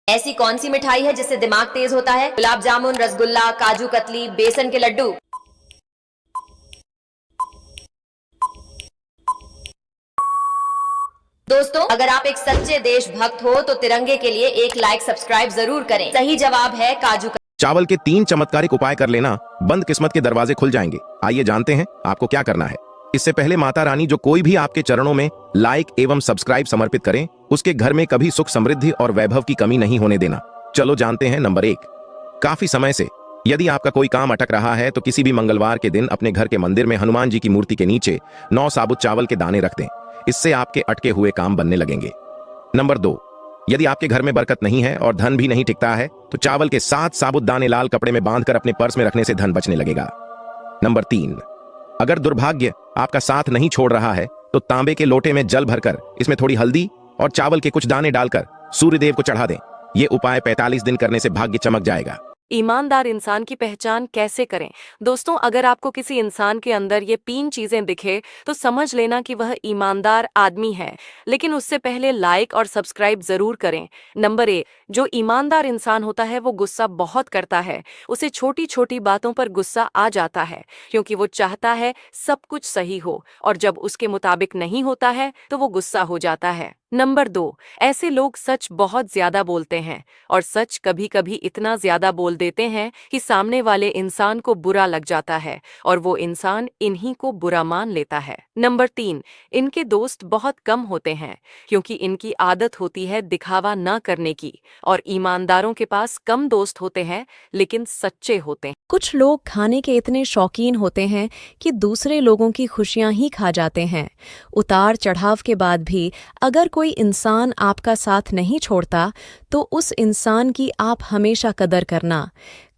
ऐसी कौन सी मिठाई है जिससे दिमाग तेज होता है? गुलाब जामुन, रसगुल्ला, काजू कतली, बेसन के लड्डू। दोस्तों, अगर आप एक सच्चे देशभक्त हो तो तिरंगे के लिए एक लाइक सब्सक्राइब जरूर करें। सही जवाब है काजू कतली। चावल के 3 चमत्कारिक उपाय कर लेना, बंद किस्मत के दरवाजे खुल जाएंगे। आइए जानते हैं आपको क्या करना है। इससे पहले माता रानी जो कोई भी आपके चरणों में लाइक एवं सब्सक्राइब समर्पित करें, उसके घर में कभी सुख समृद्धि और वैभव की कमी नहीं होने देना। चलो जानते हैं। नंबर 1, काफी समय से यदि आपका कोई काम अटक रहा है तो किसी भी मंगलवार के दिन अपने घर के मंदिर में हनुमान जी की मूर्ति के नीचे 9 साबुत चावल के दाने रख दें। इससे आपके अटके हुए काम बनने लगेंगे। नंबर 2, यदि आपके घर में बरकत नहीं है और धन भी नहीं टिकता है तो चावल के 7 साबुत दाने लाल कपड़े में बांधकर अपने पर्स में रखने से धन बचने लगेगा। नंबर 3, अगर दुर्भाग्य आपका साथ नहीं छोड़ रहा है तो तांबे के लोटे में जल भरकर इसमें थोड़ी हल्दी और चावल के कुछ दाने डालकर सूर्यदेव को चढ़ा दें। ये उपाय 45 दिन करने से भाग्य चमक जाएगा। ईमानदार इंसान की पहचान कैसे करें? दोस्तों, अगर आपको किसी इंसान के अंदर ये 3 चीजें दिखे तो समझ लेना कि वह ईमानदार आदमी है। लेकिन उससे पहले लाइक और सब्सक्राइब जरूर करें। नंबर 1, जो ईमानदार इंसान होता है वो गुस्सा बहुत करता है। उसे छोटी छोटी बातों पर गुस्सा आ जाता है क्योंकि वो चाहता है सब कुछ सही हो, और जब उसके मुताबिक नहीं होता है तो वो गुस्सा हो जाता है। नंबर 2, ऐसे लोग सच बहुत ज्यादा बोलते हैं, और सच कभी कभी इतना ज्यादा बोल देते हैं कि सामने वाले इंसान को बुरा लग जाता है और वो इंसान इन्हीं को बुरा मान लेता है। नंबर 3, इनके दोस्त बहुत कम होते हैं क्योंकि इनकी आदत होती है दिखावा न करने की, और ईमानदारों के पास कम दोस्त होते हैं लेकिन सच्चे होते हैं। कुछ लोग खाने के इतने शौकीन होते हैं कि दूसरे लोगों की खुशियां ही खा जाते हैं। उतार चढ़ाव के बाद भी अगर कोई इंसान आपका साथ नहीं छोड़ता तो उस इंसान की आप हमेशा कदर करना।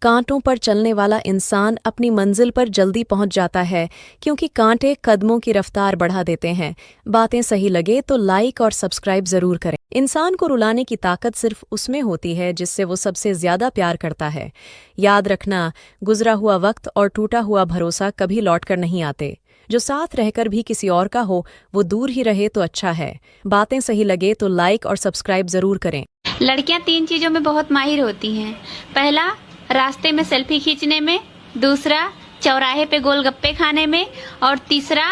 कांटों पर चलने वाला इंसान अपनी मंजिल पर जल्दी पहुंच जाता है क्योंकि कांटे कदमों की रफ्तार बढ़ा देते हैं। बातें सही लगे तो लाइक और सब्सक्राइब जरूर करें। इंसान को रुलाने की ताकत सिर्फ उसमें होती है जिससे वो सबसे ज्यादा प्यार करता है। याद रखना, गुजरा हुआ वक्त और टूटा हुआ भरोसा कभी लौटकर नहीं आते। जो साथ रहकर भी किसी और का हो वो दूर ही रहे तो अच्छा है। बातें सही लगे तो लाइक और सब्सक्राइब जरूर करें। लड़कियां 3 चीजों में बहुत माहिर होती हैं। पहला, रास्ते में सेल्फी खींचने में। दूसरा, चौराहे पे गोलगप्पे खाने में। और तीसरा,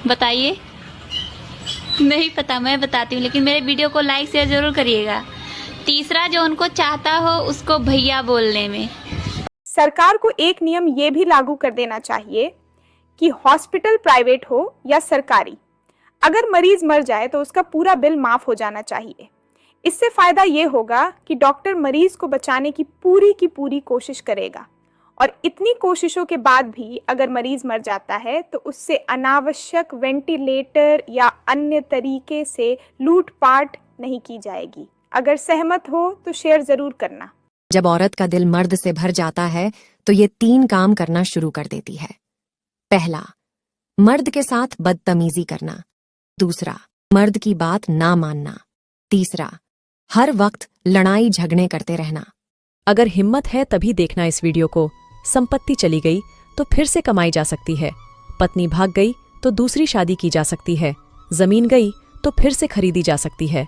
बताइए? नहीं पता, मैं बताती हूँ, लेकिन मेरे वीडियो को लाइक शेयर जरूर करिएगा। तीसरा, जो उनको चाहता हो उसको भैया बोलने में। सरकार को एक नियम ये भी लागू कर देना चाहिए कि हॉस्पिटल प्राइवेट हो या सरकारी, अगर मरीज मर जाए तो उसका पूरा बिल माफ हो जाना चाहिए। इससे फायदा ये होगा कि डॉक्टर मरीज को बचाने की पूरी कोशिश करेगा, और इतनी कोशिशों के बाद भी अगर मरीज मर जाता है तो उससे अनावश्यक वेंटिलेटर या अन्य तरीके से लूटपाट नहीं की जाएगी। अगर सहमत हो तो शेयर जरूर करना। जब औरत का दिल मर्द से भर जाता है तो ये 3 काम करना शुरू कर देती है। पहला, मर्द के साथ बदतमीजी करना। दूसरा, मर्द की बात ना मानना। तीसरा, हर वक्त लड़ाई झगड़े करते रहना। अगर हिम्मत है तभी देखना इस वीडियो को। संपत्ति चली गई तो फिर से कमाई जा सकती है। पत्नी भाग गई तो दूसरी शादी की जा सकती है। जमीन गई तो फिर से खरीदी जा सकती है।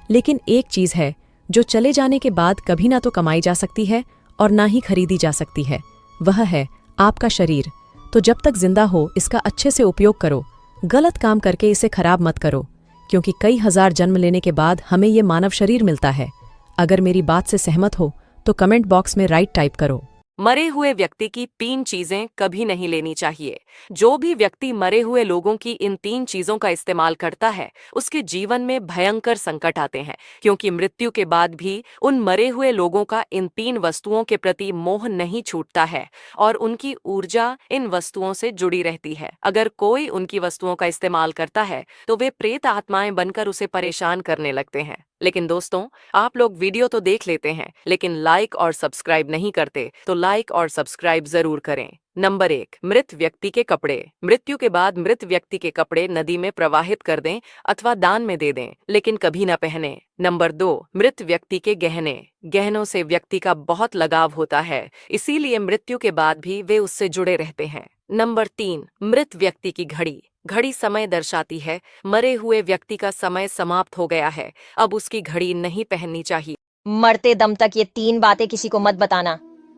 लेकिन एक चीज है जो चले जाने के बाद कभी ना तो कमाई जा सकती है और ना ही खरीदी जा सकती है, वह है आपका शरीर। तो जब तक जिंदा हो इसका अच्छे से उपयोग करो। गलत काम करके इसे खराब मत करो, क्योंकि कई हजार जन्म लेने के बाद हमें ये मानव शरीर मिलता है। अगर मेरी बात से सहमत हो तो कमेंट बॉक्स में राइट टाइप करो। मरे हुए व्यक्ति की 3 चीजें कभी नहीं लेनी चाहिए। जो भी व्यक्ति मरे हुए लोगों की इन 3 चीजों का इस्तेमाल करता है उसके जीवन में भयंकर संकट आते हैं, क्योंकि मृत्यु के बाद भी उन मरे हुए लोगों का इन 3 वस्तुओं के प्रति मोह नहीं छूटता है और उनकी ऊर्जा इन वस्तुओं से जुड़ी रहती है। अगर कोई उनकी वस्तुओं का इस्तेमाल करता है तो वे प्रेत आत्माएं बनकर उसे परेशान करने लगते हैं। लेकिन दोस्तों, आप लोग वीडियो तो देख लेते हैं लेकिन लाइक और सब्सक्राइब नहीं करते, तो लाइक और सब्सक्राइब जरूर करें। नंबर 1, मृत व्यक्ति के कपड़े। मृत्यु के बाद मृत व्यक्ति के कपड़े नदी में प्रवाहित कर दें अथवा दान में दे दें, लेकिन कभी न पहने। नंबर 2, मृत व्यक्ति के गहने। गहनों से व्यक्ति का बहुत लगाव होता है, इसीलिए मृत्यु के बाद भी वे उससे जुड़े रहते हैं। नंबर 3, मृत व्यक्ति की घड़ी। घड़ी समय दर्शाती है, मरे हुए व्यक्ति का समय समाप्त हो गया है, अब उसकी घड़ी नहीं पहननी चाहिए। मरते दम तक ये 3 बातें किसी को मत बताना।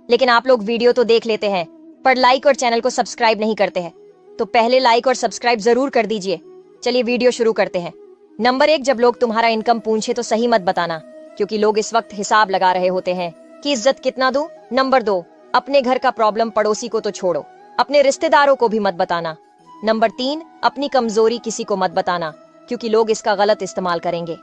लेकिन आप लोग वीडियो तो देख लेते हैं पर लाइक और चैनल को सब्सक्राइब नहीं करते हैं, तो पहले लाइक और सब्सक्राइब जरूर कर दीजिए। चलिए वीडियो शुरू करते हैं। नंबर 1, जब लोग तुम्हारा इनकम पूछे तो सही मत बताना, क्योंकि लोग इस वक्त हिसाब लगा रहे होते हैं कि इज्जत कितना दूं। नंबर 2, अपने घर का प्रॉब्लम पड़ोसी को तो छोड़ो, अपने रिश्तेदारों को भी मत बताना। नंबर 3, अपनी कमजोरी किसी को मत बताना, क्योंकि लोग इसका गलत इस्तेमाल करेंगे।